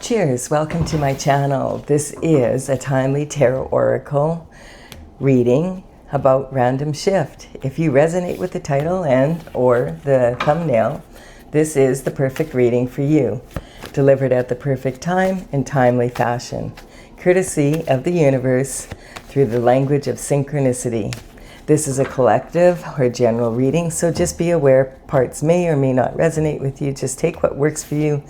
Cheers, welcome to my channel. This is a timely tarot oracle reading about random shift. If you resonate with the title and or the thumbnail, this is the perfect reading for you. Delivered at the perfect time in timely fashion. Courtesy of the universe through the language of synchronicity. This is a collective or general reading, so just be aware parts may or may not resonate with you. Just take what works for you,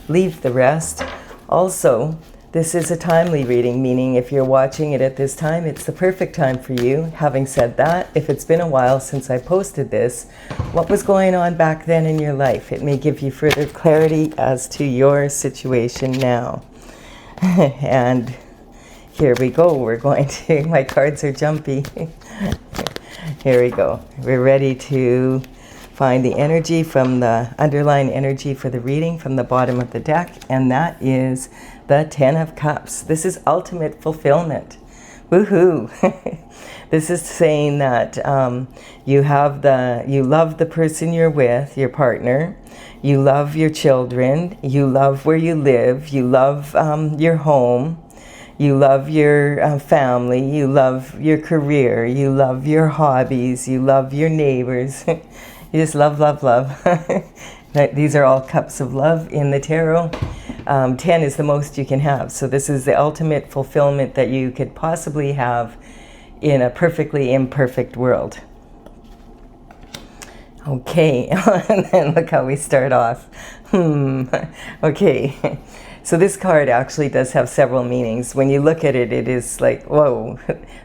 leave the rest. Also, this is a timely reading, meaning if you're watching it at this time, it's the perfect time for you. Having said that, if it's been a while since I posted this, what was going on back then in your life? It may give you further clarity as to your situation now. And here we go. We're going to, my cards are jumpy. Here we go. We're ready to find the energy from the underlying energy for the reading from the bottom of the deck, and that is the Ten of Cups. This is ultimate fulfillment. Woohoo! This is saying that you love the person you're with, your partner. You love your children. You love where you live. You love your home. You love your family. You love your career. You love your hobbies. You love your neighbors. You just love, love, love. These are all cups of love in the tarot. 10 is the most you can have. So this is the ultimate fulfillment that you could possibly have in a perfectly imperfect world. Okay, and then look how we start off. Okay, so this card actually does have several meanings. When you look at it, it is like, whoa,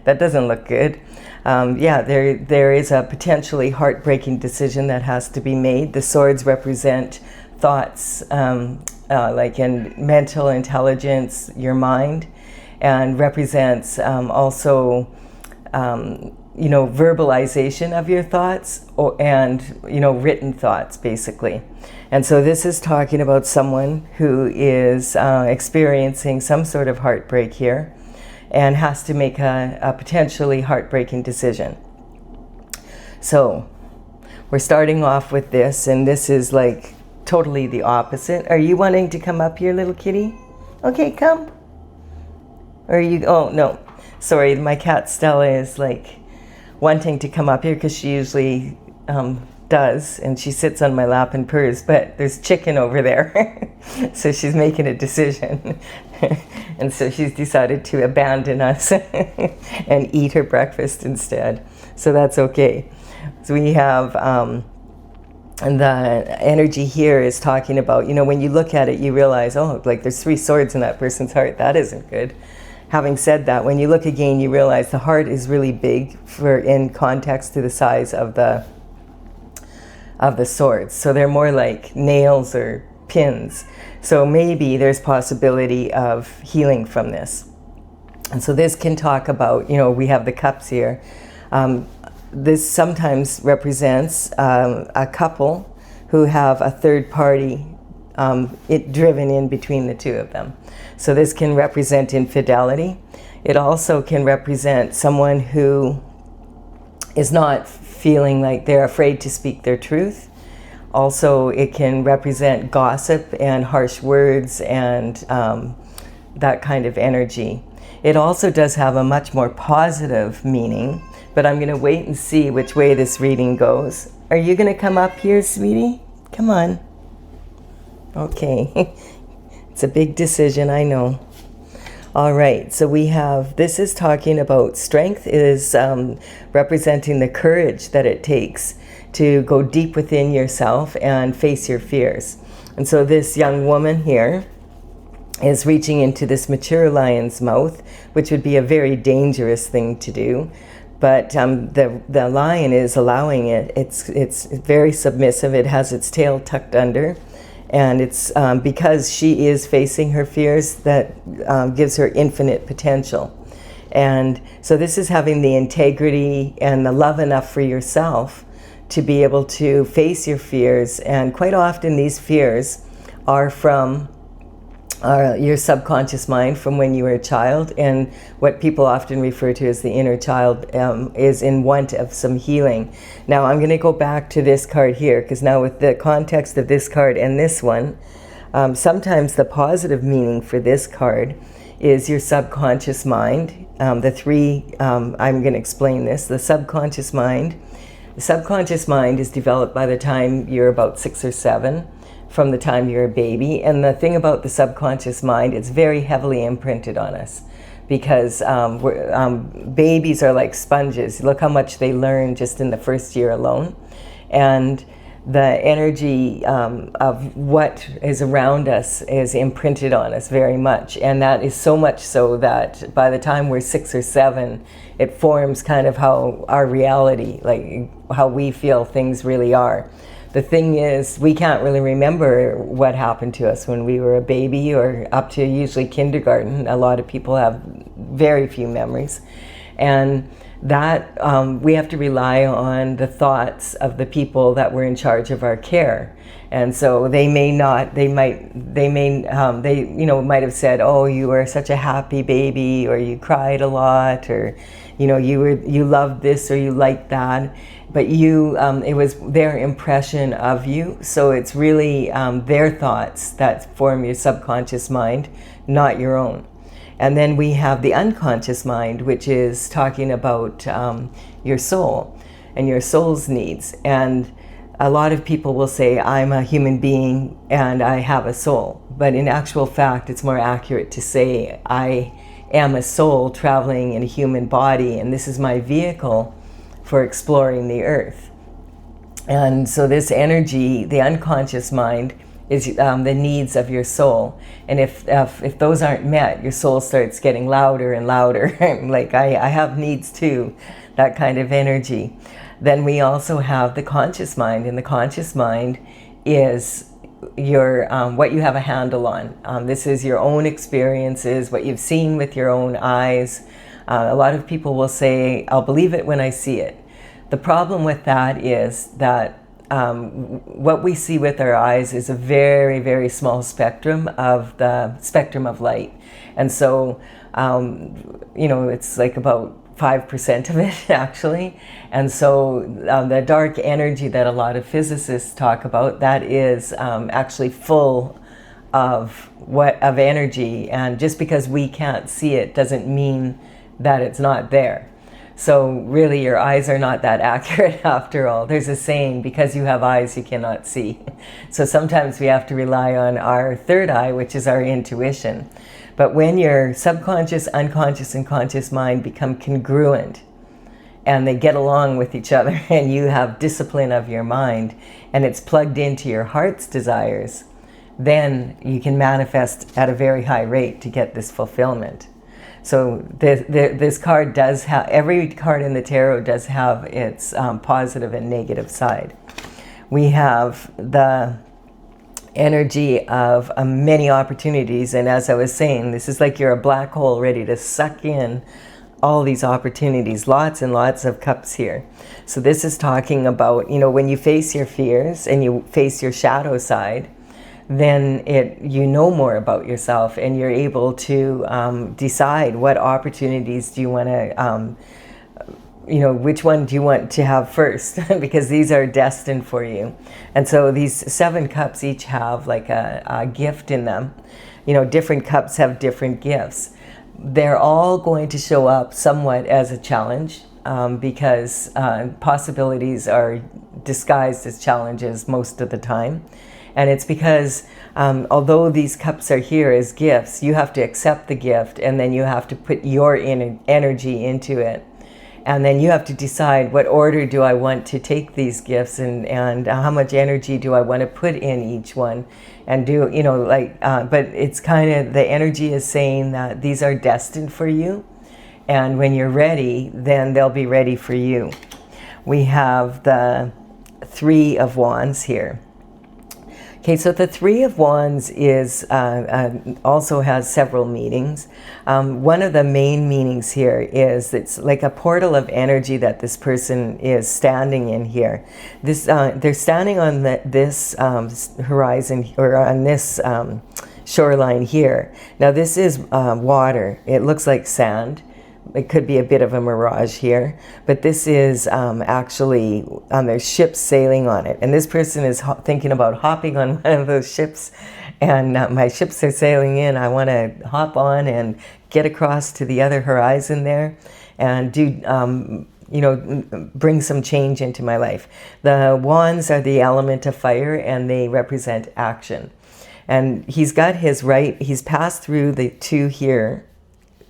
that doesn't look good. Yeah, there is a potentially heartbreaking decision that has to be made. The swords represent thoughts, like in mental intelligence, your mind, and represents also, verbalization of your thoughts and written thoughts, basically. And so this is talking about someone who is experiencing some sort of heartbreak here and has to make a potentially heartbreaking decision. So we're starting off with this, and this is like totally the opposite. Are you wanting to come up here, little kitty? Okay, come. Or are you, oh no, sorry, my cat Stella is like wanting to come up here because she usually does, and she sits on my lap and purrs, but there's chicken over there. So she's making a decision. And so she's decided to abandon us and eat her breakfast instead. So that's okay. So we have, and the energy here is talking about, when you look at it, you realize, oh, like there's 3 swords in that person's heart. That isn't good. Having said that, when you look again, you realize the heart is really big in context to the size of the swords. So they're more like nails or pins. So maybe there's possibility of healing from this. And so this can talk about, we have the cups here. This sometimes represents a couple who have a third party driven in between the two of them. So this can represent infidelity. It also can represent someone who is not feeling like they're afraid to speak their truth. Also, it can represent gossip and harsh words and that kind of energy. It also does have a much more positive meaning, but I'm going to wait and see which way this reading goes. Are you going to come up here, sweetie? Come on. Okay. It's a big decision, I know. All right, so we have, this is talking about strength, is representing the courage that it takes to go deep within yourself and face your fears. And so this young woman here is reaching into this mature lion's mouth, which would be a very dangerous thing to do. But the lion is allowing it. It's very submissive. It has its tail tucked under. And it's because she is facing her fears that gives her infinite potential. And so this is having the integrity and the love enough for yourself to be able to face your fears. And quite often these fears are from your subconscious mind from when you were a child, and what people often refer to as the inner child is in want of some healing. Now I'm going to go back to this card here, because now with the context of this card and this one, Sometimes the positive meaning for this card is your subconscious mind. I'm going to explain this. The subconscious mind is developed by the time you're about 6 or 7, from the time you're a baby. And the thing about the subconscious mind, it's very heavily imprinted on us, because babies are like sponges. Look how much they learn just in the first year alone. And the energy of what is around us is imprinted on us very much. And that is so much so that by the time we're 6 or 7, it forms kind of how our reality, like how we feel things really are. The thing is, we can't really remember what happened to us when we were a baby or up to usually kindergarten. A lot of people have very few memories. And that we have to rely on the thoughts of the people that were in charge of our care. And so they might have said, oh, you were such a happy baby, or you cried a lot, or you loved this or you liked that. But it was their impression of you. So it's really their thoughts that form your subconscious mind, not your own. And then we have the unconscious mind, which is talking about your soul and your soul's needs. And a lot of people will say, I'm a human being and I have a soul. But in actual fact, it's more accurate to say, I am a soul traveling in a human body, and this is my vehicle for exploring the earth. And so this energy, the unconscious mind, is the needs of your soul. And if those aren't met, your soul starts getting louder and louder. Like, I have needs too, that kind of energy. Then we also have the conscious mind, and the conscious mind is your what you have a handle on. This is your own experiences, what you've seen with your own eyes. A lot of people will say, I'll believe it when I see it. The problem with that is that what we see with our eyes is a very, very small spectrum of the spectrum of light. And so, it's like about 5% of it, actually. And so the dark energy that a lot of physicists talk about, that is actually full of energy. And just because we can't see it doesn't mean that it's not there. So really, your eyes are not that accurate after all. There's a saying, because you have eyes, you cannot see. So sometimes we have to rely on our third eye, which is our intuition. But when your subconscious, unconscious, and conscious mind become congruent, and they get along with each other, and you have discipline of your mind, and it's plugged into your heart's desires, then you can manifest at a very high rate to get this fulfillment. So this card does have, every card in the tarot does have its positive and negative side. We have the energy of many opportunities, and as I was saying, this is like you're a black hole ready to suck in all these opportunities, lots and lots of cups here. So this is talking about, when you face your fears and you face your shadow side, then you know more about yourself, and you're able to decide what opportunities do you want to, which one do you want to have first, because these are destined for you. And so these 7 cups each have like a gift in them. Different cups have different gifts. They're all going to show up somewhat as a challenge, because possibilities are disguised as challenges most of the time. And it's because although these cups are here as gifts, you have to accept the gift, and then you have to put your energy into it. And then you have to decide, what order do I want to take these gifts, and how much energy do I want to put in each one, and but it's kind of, the energy is saying that these are destined for you, and when you're ready, then they'll be ready for you. We have the 3 of Wands here. Okay, so the 3 of Wands is also has several meanings. One of the main meanings here is it's like a portal of energy that this person is standing in here. They're standing on this horizon, or on this shoreline here. Now this is water. It looks like sand, It could be a bit of a mirage here, but this is actually, there's ships sailing on it. And this person is thinking about hopping on one of those ships. And my ships are sailing in. I want to hop on and get across to the other horizon there and do, you know, bring some change into my life. The wands are the element of fire, and they represent action. And he's got his right, he's passed through the two here,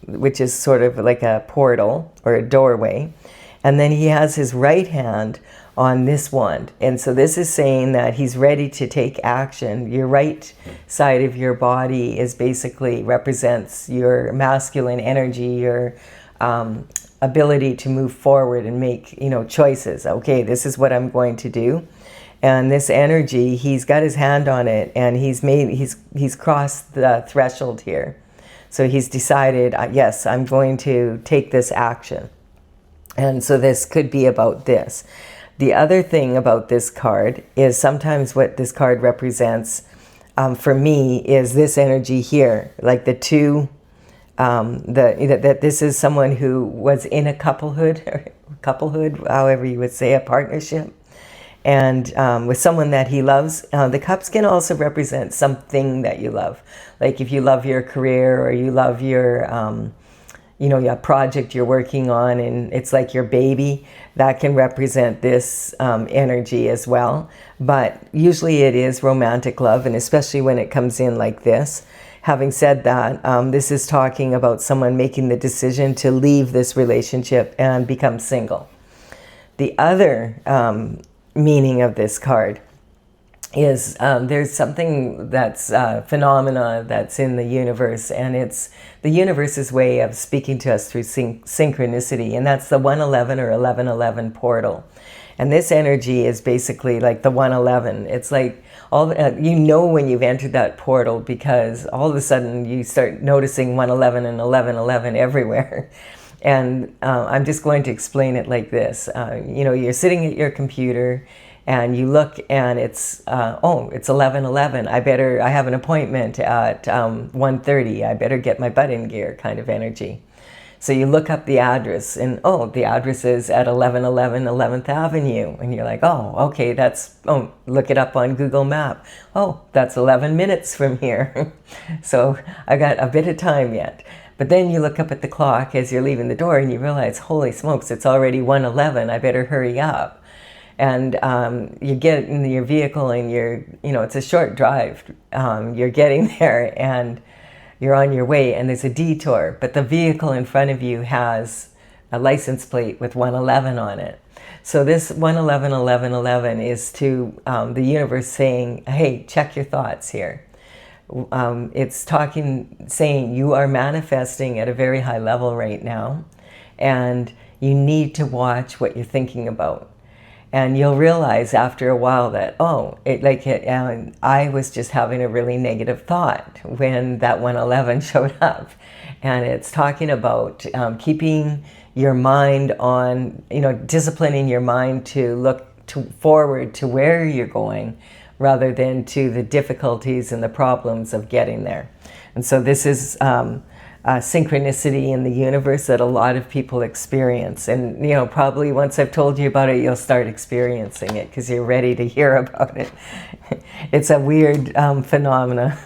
which is sort of like a portal or a doorway. And then he has his right hand on this wand. And so this is saying that he's ready to take action. Your right side of your body is basically represents your masculine energy, your ability to move forward and make, you know, choices. Okay, this is what I'm going to do. And this energy, he's got his hand on it, and he's crossed the threshold here. So he's decided, yes, I'm going to take this action. And so this could be about this. The other thing about this card is sometimes what this card represents for me is this energy here, like the two, that this is someone who was in a couplehood, however you would say, a partnership, and with someone that he loves. The cups can also represent something that you love. Like if you love your career, or you love your, you know, your project you're working on, and it's like your baby, that can represent this energy as well. But usually it is romantic love, and especially when it comes in like this. Having said that, this is talking about someone making the decision to leave this relationship and become single. The other meaning of this card is there's something that's phenomena that's in the universe, and it's the universe's way of speaking to us through synchronicity, and that's the 111 or 1111 portal. And this energy is basically like the 111. It's like you know when you've entered that portal, because all of a sudden you start noticing 111 and 1111 everywhere. And I'm just going to explain it like this. You know, you're sitting at your computer and you look and it's, oh, it's 11:11. I have an appointment at 1:30. I better get my butt in gear kind of energy. So you look up the address and, oh, the address is at 1111 11th Avenue. And you're like, oh, okay, look it up on Google Map. Oh, that's 11 minutes from here. So I got a bit of time yet. But then you look up at the clock as you're leaving the door and you realize, holy smokes, it's already 1:11. I better hurry up. And you get in your vehicle and it's a short drive. You're getting there and you're on your way and there's a detour, but the vehicle in front of you has a license plate with 111 on it. So this 111, 1111 is to the universe saying, hey, check your thoughts here. It's saying you are manifesting at a very high level right now, and you need to watch what you're thinking about. And you'll realize after a while that, I was just having a really negative thought when that 111 showed up. And it's talking about keeping your mind on, disciplining your mind to look forward to where you're going rather than to the difficulties and the problems of getting there. And so this is synchronicity in the universe that a lot of people experience. And, probably once I've told you about it, you'll start experiencing it because you're ready to hear about it. It's a weird phenomena,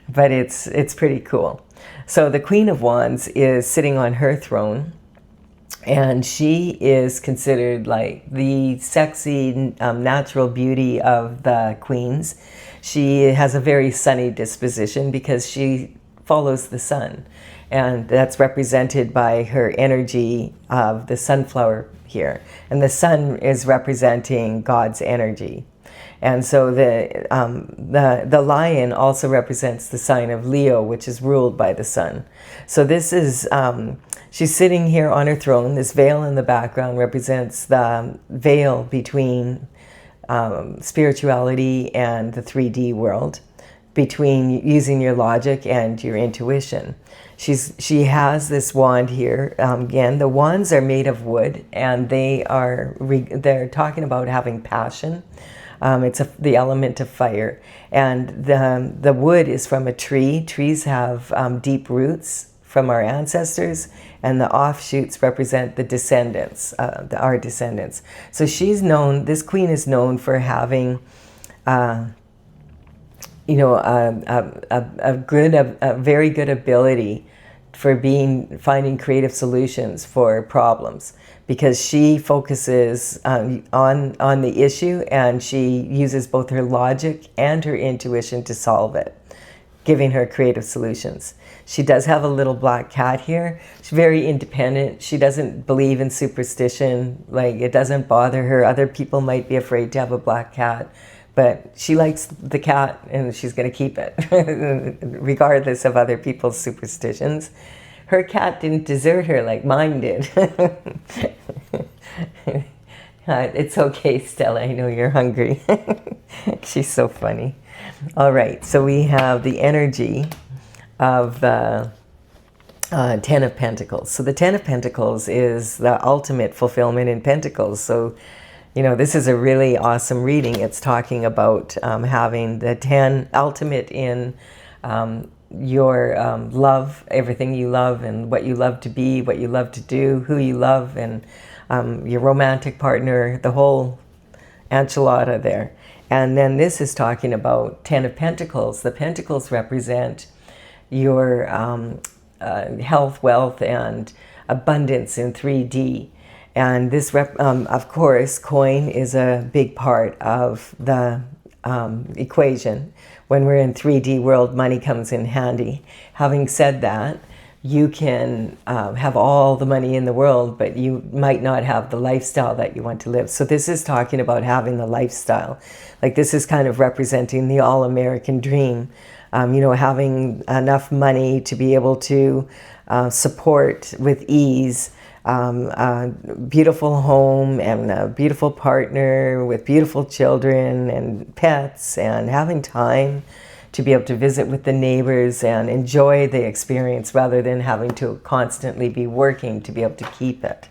but it's pretty cool. So the Queen of Wands is sitting on her throne, and she is considered like the sexy, natural beauty of the queens. She has a very sunny disposition because she follows the sun, and that's represented by her energy of the sunflower here, and the sun is representing God's energy. And so the lion also represents the sign of Leo, which is ruled by the sun. So this is she's sitting here on her throne. This veil in the background represents the veil between spirituality and the 3D world, between using your logic and your intuition. She has this wand here. Again, the wands are made of wood, and they're talking about having passion. It's the element of fire, and the wood is from a tree. Trees have deep roots from our ancestors, and the offshoots represent the descendants, our descendants. So she's known, this queen is known for having, you know, a very good ability for finding creative solutions for problems, because she focuses on the issue, and she uses both her logic and her intuition to solve it, giving her creative solutions. She does have a little black cat here. She's very independent. She doesn't believe in superstition. Like, it doesn't bother her. Other people might be afraid to have a black cat, but she likes the cat and she's going to keep it, regardless of other people's superstitions. Her cat didn't desert her like mine did. It's okay, Stella. I know you're hungry. She's so funny. All right, so we have the energy of the Ten of Pentacles. So the Ten of Pentacles is the ultimate fulfillment in Pentacles. So, you know, this is a really awesome reading. It's talking about having the 10 ultimate in your love, everything you love, and what you love to be, what you love to do, who you love, and your romantic partner, the whole enchilada there. And then this is talking about 10 of Pentacles. The Pentacles represent your health, wealth, and abundance in 3D. And this, of course, coin is a big part of the equation. When we're in 3D world, money comes in handy. Having said that, you can have all the money in the world, but you might not have the lifestyle that you want to live. So this is talking about having the lifestyle. Like, this is kind of representing the all-American dream. You know, having enough money to be able to support with ease a beautiful home and a beautiful partner with beautiful children and pets, and having time to be able to visit with the neighbors and enjoy the experience rather than having to constantly be working to be able to keep it.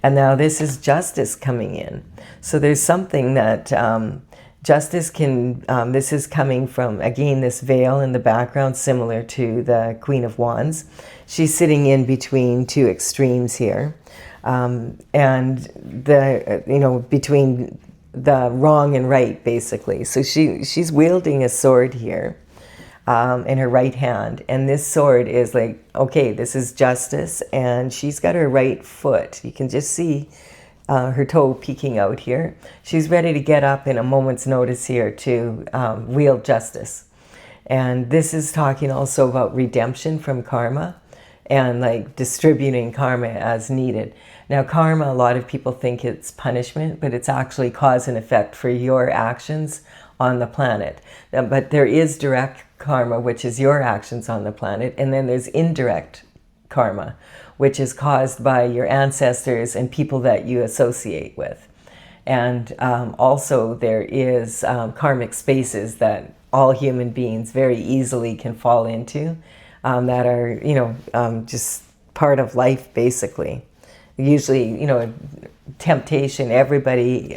And now this is justice coming in. So there's something that justice can, this is coming from, again, this veil in the background, similar to the Queen of Wands. She's sitting in between two extremes here. And the, you know, between the wrong and right, basically. So she's wielding a sword here in her right hand. And this sword is like, okay, this is justice. And she's got her right foot. You can just see her toe peeking out here. She's ready to get up in a moment's notice here to wield justice. And this is talking also about redemption from karma and like distributing karma as needed. Now, karma, a lot of people think it's punishment, but it's actually cause and effect for your actions on the planet. But there is direct karma, which is your actions on the planet, and then there's indirect karma, which is caused by your ancestors and people that you associate with. And also there is karmic spaces that all human beings very easily can fall into that are, you know, just part of life, basically. Usually, you know, temptation, everybody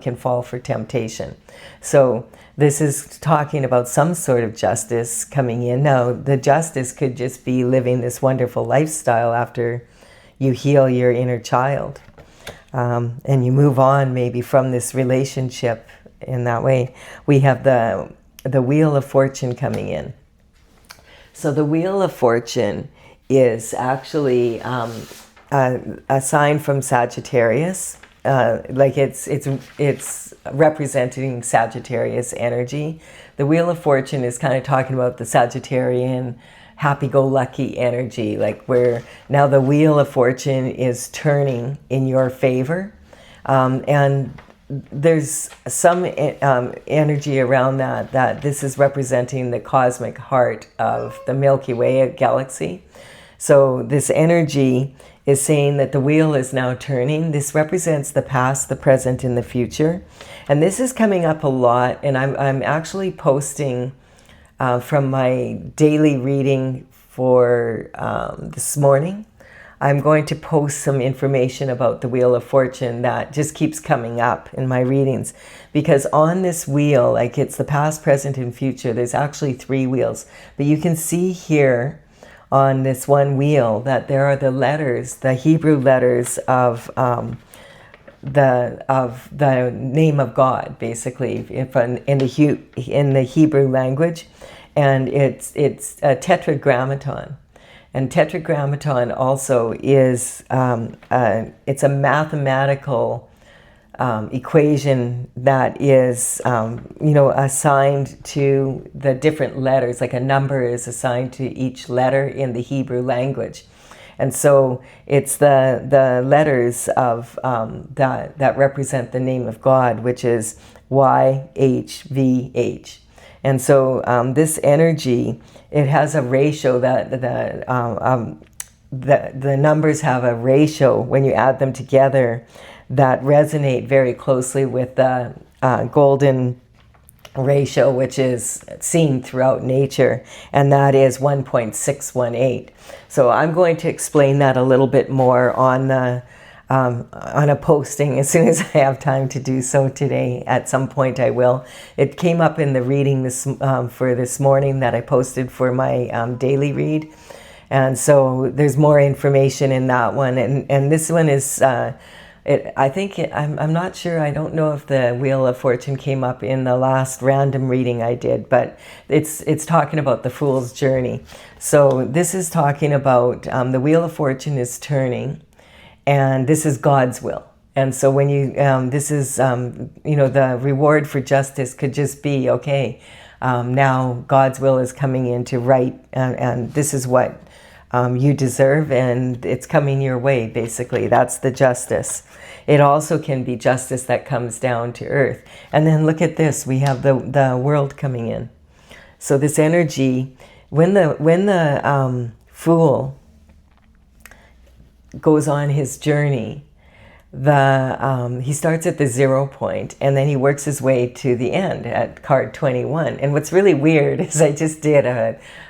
can fall for temptation. So this is talking about some sort of justice coming in. Now, the justice could just be living this wonderful lifestyle after you heal your inner child. And you move on maybe from this relationship in that way. We have the Wheel of Fortune coming in. So the Wheel of Fortune is actually a sign from Sagittarius. Like it's representing Sagittarius energy. The Wheel of Fortune is kind of talking about the Sagittarian happy-go-lucky energy, like where now the Wheel of Fortune is turning in your favor. And there's some energy around that this is representing the cosmic heart of the Milky Way galaxy. So this energy is saying that the wheel is now turning. This represents the past, the present, and the future. And this is coming up a lot, and I'm actually posting from my daily reading for this morning. I'm going to post some information about the Wheel of Fortune that just keeps coming up in my readings. Because on this wheel, like it's the past, present, and future, there's actually 3 wheels. But you can see here on this one wheel, that there are the letters, the Hebrew letters of the name of God, basically, in the Hebrew language, and it's a tetragrammaton. And tetragrammaton also is it's a mathematical equation that is assigned to the different letters. Like a number is assigned to each letter in the Hebrew language. And so it's the letters of that represent the name of God, which is YHVH. And so this energy, it has a ratio that the numbers have a ratio when you add them together that resonate very closely with the golden ratio, which is seen throughout nature, and that is 1.618. So I'm going to explain that a little bit more on a posting as soon as I have time to do so today. At some point I will. It came up in the reading for this morning that I posted for my daily read, and so there's more information in that one, and this one is I'm not sure, I don't know if the Wheel of Fortune came up in the last random reading I did, but it's talking about the Fool's Journey. So this is talking about the Wheel of Fortune is turning, and this is God's will. And so when you, this is, the reward for justice could just be, okay, now God's will is coming into right, and this is what you deserve, and it's coming your way, basically. That's the justice. It also can be justice that comes down to earth. And then look at this, we have the world coming in. So this energy, when the fool goes on his journey, he starts at the 0 point, and then he works his way to the end at card 21. And what's really weird is I just did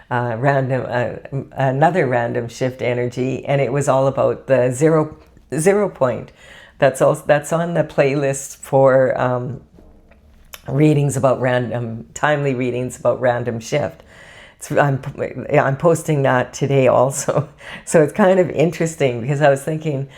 another random shift energy, and it was all about the zero point. That's on the playlist for readings about timely readings about random shift. I'm posting that today also. So it's kind of interesting because I was thinking,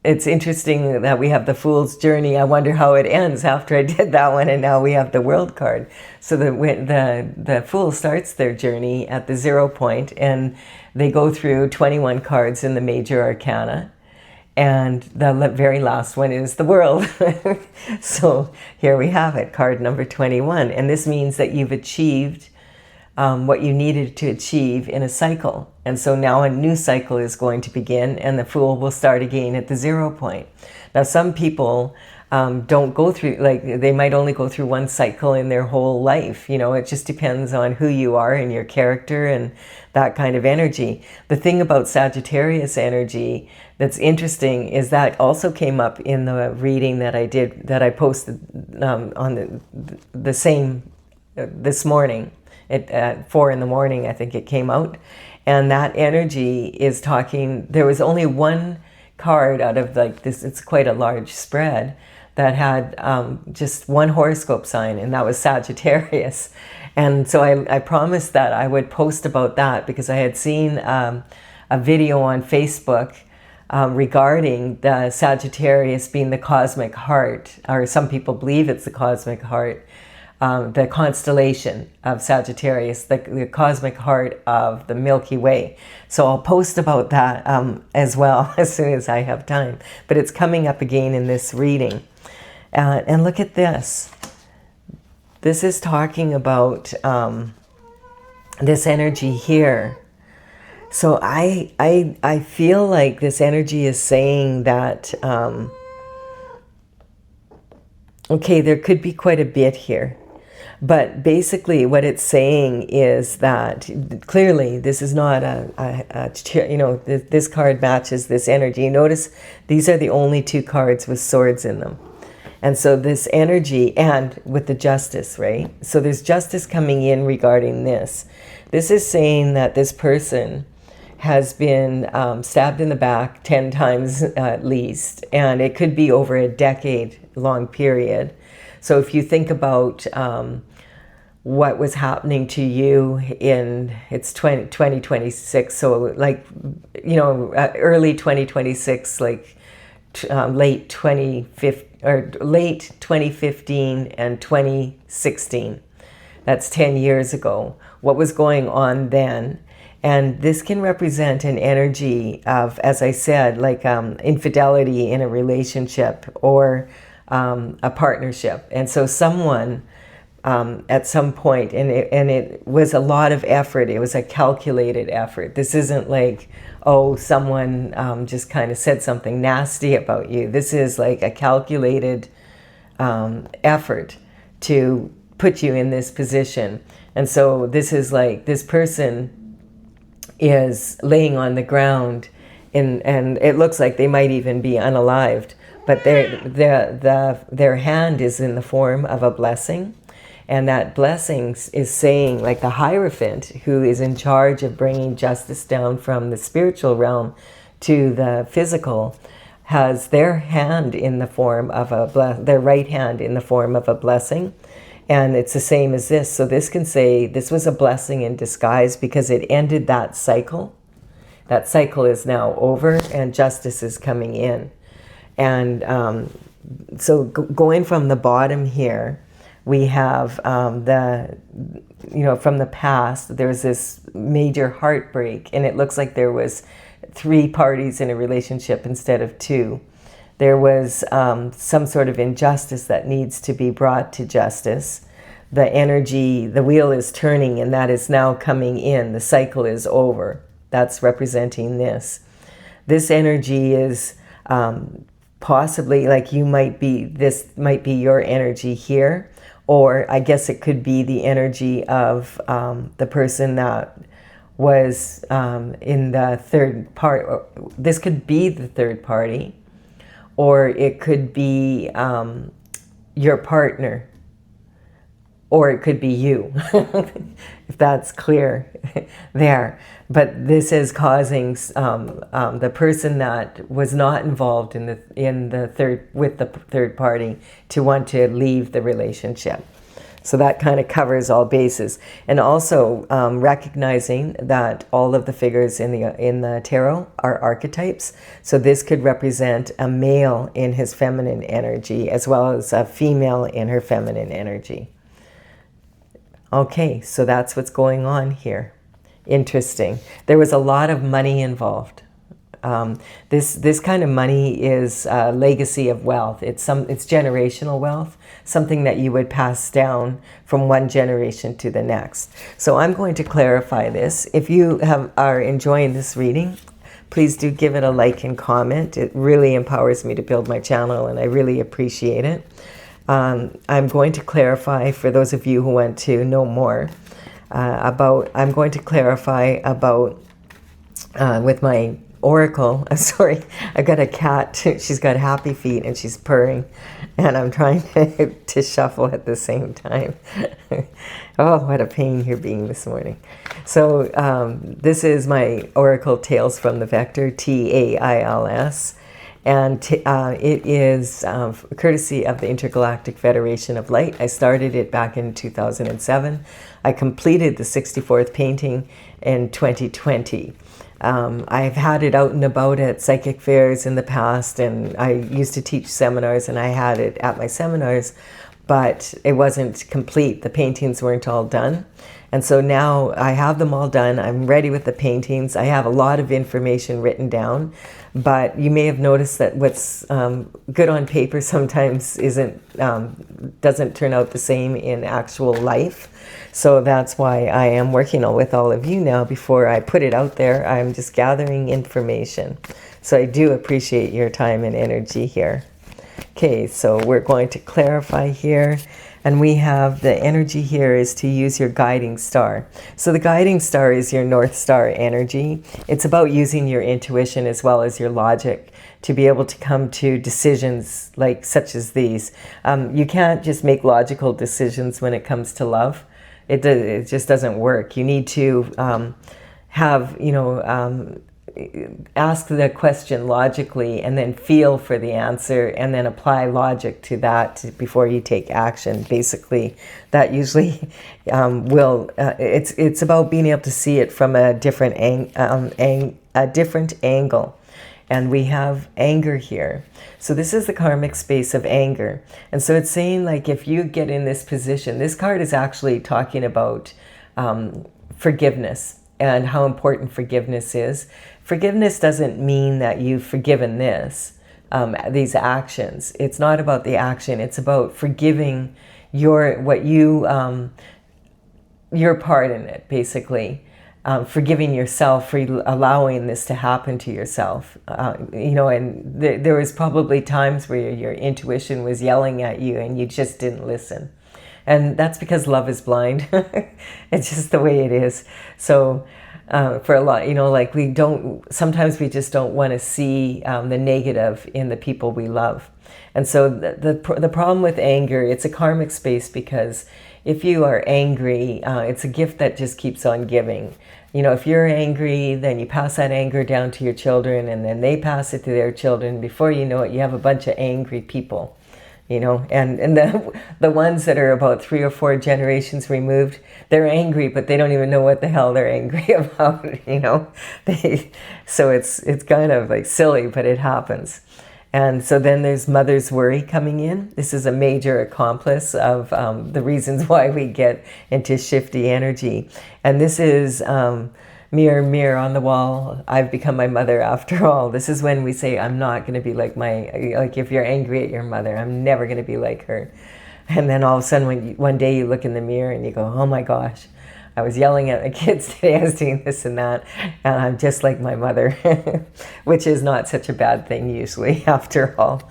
it's interesting that we have the Fool's Journey. I wonder how it ends after I did that one, and now we have the World card. So the Fool starts their journey at the 0 point, and they go through 21 cards in the major arcana. And the very last one is the World. So here we have it, card number 21. And this means that you've achieved what you needed to achieve in a cycle. And so now a new cycle is going to begin, and the Fool will start again at the 0 point. Now some people don't go through, they might only go through one cycle in their whole life. It just depends on who you are and your character and that kind of energy. The thing about Sagittarius energy that's interesting is that also came up in the reading that I did, that I posted on the same this morning at 4 in the morning, I think it came out. And that energy is talking, there was only one card out of this, it's quite a large spread, that had just one horoscope sign, and that was Sagittarius. And so I promised that I would post about that because I had seen a video on Facebook regarding the Sagittarius being the cosmic heart, or some people believe it's the cosmic heart, the constellation of Sagittarius, the cosmic heart of the Milky Way. So I'll post about that as well as soon as I have time. But it's coming up again in this reading. And look at this. This is talking about this energy here. So I feel like this energy is saying that, okay, there could be quite a bit here. But basically what it's saying is that clearly this is not this card matches this energy. Notice these are the only two cards with swords in them. And so this energy, and with the justice, right? So there's justice coming in regarding this. This is saying that this person has been stabbed in the back 10 times at least, and it could be over a decade-long period. So if you think about what was happening to you in, it's 2026, so like, you know, early 2026, like late 2015 and 2016. That's 10 years ago. What was going on then? And this can represent an energy of, as I said, like infidelity in a relationship or a partnership. And so someone at some point, and it was a lot of effort. It was a calculated effort. This isn't like, oh, someone just kind of said something nasty about you. This is like a calculated effort to put you in this position. And so this is like, this person is laying on the ground, and it looks like they might even be unalived, but their hand is in the form of a blessing. And that blessing is saying, like the Hierophant, who is in charge of bringing justice down from the spiritual realm to the physical, has their hand in the form of their right hand in the form of a blessing. And it's the same as this. So this can say this was a blessing in disguise because it ended that cycle. That cycle is now over and justice is coming in. And so going from the bottom here, we have from the past, there's this major heartbreak, and it looks like there was 3 parties in a relationship instead of 2. There was some sort of injustice that needs to be brought to justice. The energy, the wheel is turning, and that is now coming in. The cycle is over. That's representing this. This energy is possibly like this might be your energy here, or I guess it could be the energy of the person that was in the third part. This could be the third party, or it could be your partner, or it could be you, if that's clear there. But this is causing the person that was not involved with the third party to want to leave the relationship. So that kind of covers all bases. And also recognizing that all of the figures in the tarot are archetypes. So this could represent a male in his feminine energy as well as a female in her feminine energy. Okay, so that's what's going on here. Interesting. There was a lot of money involved. This kind of money is a legacy of wealth. It's generational wealth, something that you would pass down from one generation to the next. So I'm going to clarify this. If you are enjoying this reading, please do give it a like and comment. It really empowers me to build my channel, and I really appreciate it. I'm going to clarify for those of you who want to know more I'm going to clarify about with my oracle. I'm sorry, I got a cat. She's got happy feet and she's purring, and I'm trying to shuffle at the same time. Oh, what a pain you're being this morning. So this is my oracle Tales from the Vector, TAILS. And it is courtesy of the Intergalactic Federation of Light. I started it back in 2007. I completed the 64th painting in 2020. I've had it out and about at psychic fairs in the past, and I used to teach seminars, and I had it at my seminars, but it wasn't complete. The paintings weren't all done. And so now I have them all done. I'm ready with the paintings. I have a lot of information written down, but you may have noticed that what's good on paper sometimes doesn't turn out the same in actual life. So that's why I am working with all of you now. Before I put it out there, I'm just gathering information. So I do appreciate your time and energy here. Okay, so we're going to clarify here. And we have the energy here is to use your guiding star. So the guiding star is your North Star energy. It's about using your intuition as well as your logic to be able to come to decisions like such as these. You can't just make logical decisions when it comes to love. It just doesn't work. You need to have, ask the question logically and then feel for the answer and then apply logic to that before you take action. Basically, that usually it's about being able to see it from a different angle. And we have anger here. So this is the karmic space of anger. And so it's saying, like, if you get in this position, this card is actually talking about forgiveness and how important forgiveness is. Forgiveness doesn't mean that you've forgiven these actions. It's not about the action. It's about forgiving your part in it, basically. Forgiving yourself for allowing this to happen to yourself. And there was probably times where your intuition was yelling at you and you just didn't listen. And that's because love is blind. It's just the way it is. So for a lot, sometimes we just don't want to see the negative in the people we love. And so the problem with anger, it's a karmic space, because if you are angry, it's a gift that just keeps on giving. If you're angry, then you pass that anger down to your children, and then they pass it to their children. Before you know it, you have a bunch of angry people. And the ones that are about 3 or 4 generations removed, they're angry, but they don't even know what the hell they're angry about, So it's kind of like silly, but it happens. And so then there's mother's worry coming in. This is a major accomplice of the reasons why we get into shifty energy. And this is mirror, mirror on the wall, I've become my mother after all. This is when we say, I'm not going to be like if you're angry at your mother, I'm never going to be like her. And then all of a sudden, one day you look in the mirror and you go, oh my gosh, I was yelling at my kids today, I was doing this and that, and I'm just like my mother, which is not such a bad thing usually, after all.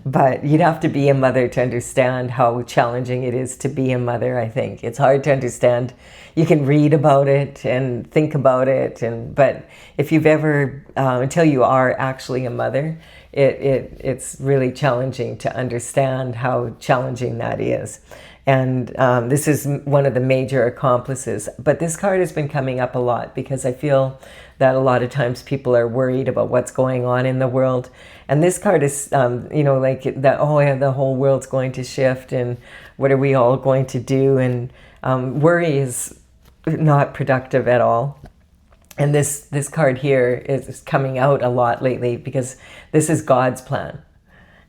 But you'd have to be a mother to understand how challenging it is to be a mother, I think. It's hard to understand. You can read about it and think about it, but if you've ever, until you are actually a mother, it's really challenging to understand how challenging that is. And this is one of the major accomplices. But this card has been coming up a lot because I feel that a lot of times people are worried about what's going on in the world. And this card is, like that, oh yeah, the whole world's going to shift and what are we all going to do? And worry is not productive at all. And this card here is coming out a lot lately because this is God's plan.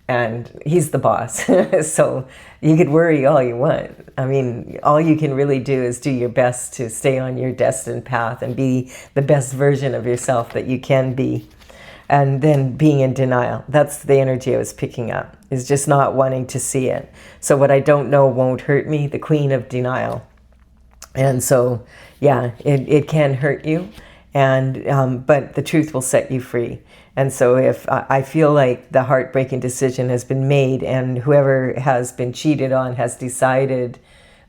And he's the boss. So you could worry all you want. I mean, all you can really do is do your best to stay on your destined path and be the best version of yourself that you can be. And then being in denial. That's the energy I was picking up, is just not wanting to see it. So what I don't know won't hurt me, the queen of denial. And so, yeah, it can hurt you. And but the truth will set you free. And so if I feel like the heartbreaking decision has been made and whoever has been cheated on has decided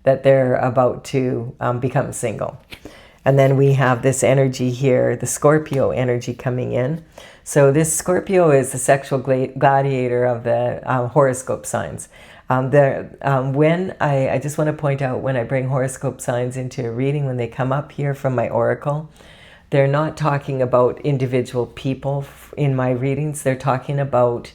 that they're about to become single. And then we have this energy here, the Scorpio energy coming in. So this Scorpio is the sexual gladiator of the horoscope signs. When I just want to point out, when I bring horoscope signs into a reading, when they come up here from my oracle, they're not talking about individual people in my readings. They're talking about,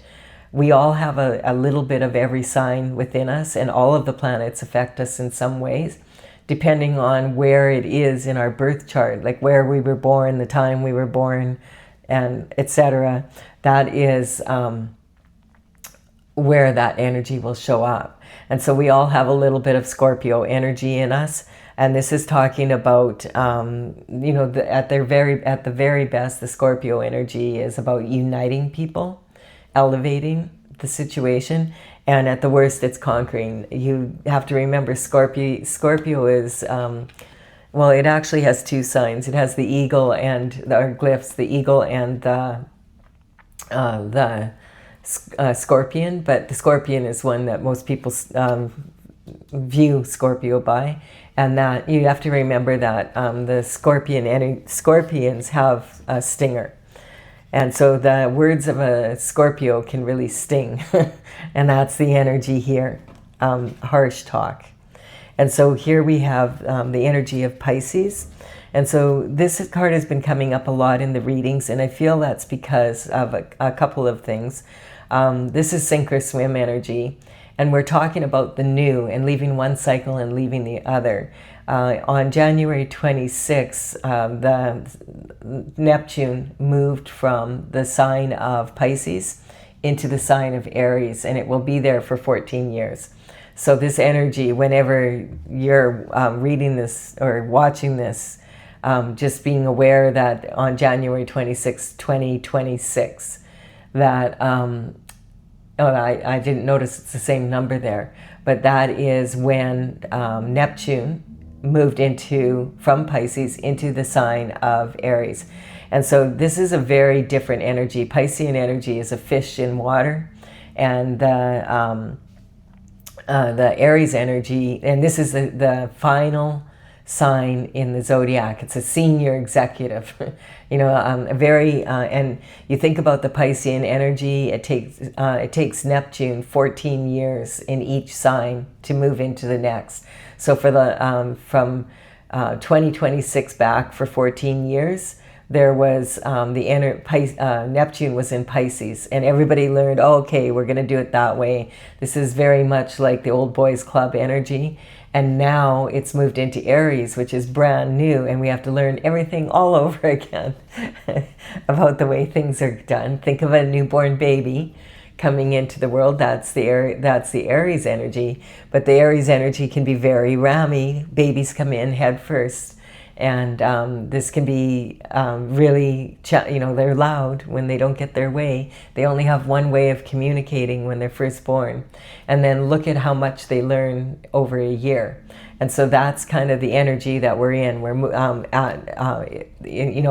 we all have a little bit of every sign within us, and all of the planets affect us in some ways, depending on where it is in our birth chart, like where we were born, the time we were born, and etc. That is where that energy will show up. And so we all have a little bit of Scorpio energy in us. And this is talking about, at the very best, the Scorpio energy is about uniting people, elevating the situation, and at the worst, it's conquering. You have to remember, Scorpio is, it actually has 2 signs. It has the eagle and our glyphs, the eagle and the scorpion, but the scorpion is one that most people view Scorpio by. And that you have to remember that the scorpions have a stinger. And so the words of a Scorpio can really sting. And that's the energy here, harsh talk. And so here we have the energy of Pisces. And so this card has been coming up a lot in the readings, and I feel that's because of a couple of things. This is sink or swim energy, and we're talking about the new and leaving one cycle and leaving the other. On January 26th, the Neptune moved from the sign of Pisces into the sign of Aries, and it will be there for 14 years. So this energy, whenever you're reading this or watching this, just being aware that on January 26, 2026, that, I didn't notice it's the same number there, but that is when Neptune moved from Pisces into the sign of Aries. And so this is a very different energy. Piscean energy is a fish in water, and the Aries energy, and this is the final sign in the zodiac. It's a senior executive, and you think about the Piscean energy. It takes Neptune 14 years in each sign to move into the next. So for the from 2026 back for 14 years, there was Neptune was in Pisces, and everybody learned, oh, okay, we're going to do it that way. This is very much like the old boys club energy. And now it's moved into Aries, which is brand new, and we have to learn everything all over again about the way things are done. Think of a newborn baby coming into the world. That's the Aries energy. But the Aries energy can be very rammy. Babies come in head first. And this can be really, they're loud when they don't get their way. They only have one way of communicating when they're first born. And then look at how much they learn over a year. And so that's kind of the energy that we're in. We're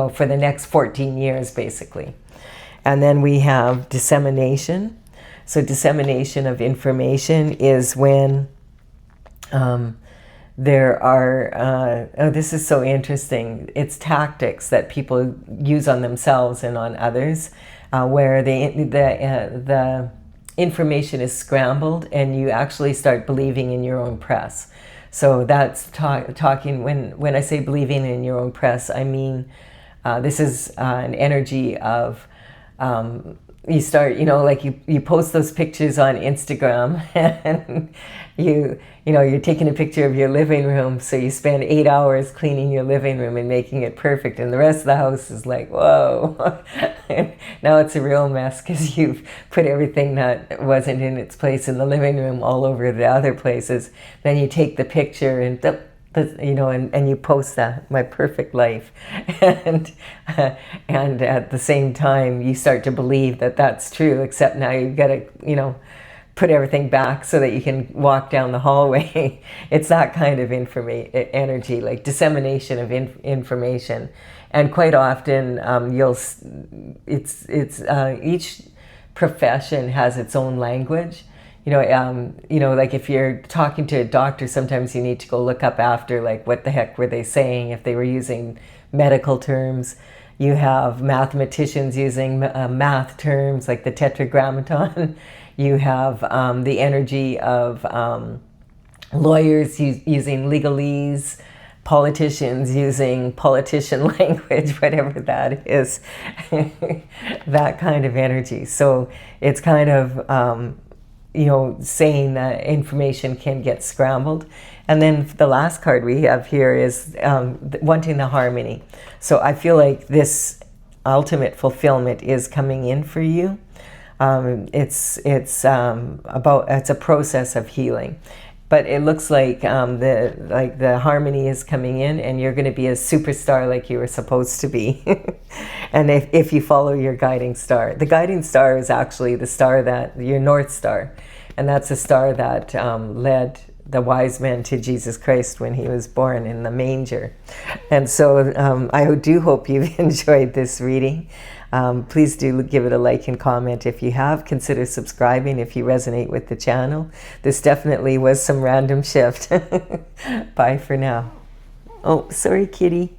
for the next 14 years, basically. And then we have dissemination. So dissemination of information is when there are, this is so interesting. It's tactics that people use on themselves and on others, where the information is scrambled and you actually start believing in your own press. So that's talking, when I say believing in your own press, I mean, this is an energy of, you start, like you post those pictures on Instagram, and you're taking a picture of your living room, so you spend 8 hours cleaning your living room and making it perfect, and the rest of the house is like, whoa. Now it's a real mess because you've put everything that wasn't in its place in the living room all over the other places. Then you take the picture and and you post that, my perfect life, and at the same time you start to believe that that's true, except now you've got to put everything back so that you can walk down the hallway. It's that kind of energy, like dissemination of information. And quite often each profession has its own language. Like if you're talking to a doctor, sometimes you need to go look up after, like, what the heck were they saying, if they were using medical terms. You have mathematicians using math terms, like the tetragrammaton. You have the energy of lawyers using legalese, politicians using politician language, whatever that is, that kind of energy. So it's kind of, saying that information can get scrambled. And then the last card we have here is wanting the harmony. So I feel like this ultimate fulfillment is coming in for you. It's a process of healing, but it looks like the harmony is coming in, and you're going to be a superstar like you were supposed to be. And if you follow your guiding star, the guiding star is actually the star your North Star, and that's a star that led the wise men to Jesus Christ when he was born in the manger. And so I do hope you've enjoyed this reading. Please do give it a like and comment if you have. Consider subscribing if you resonate with the channel. This definitely was some random shift. Bye for now. Oh, sorry, kitty.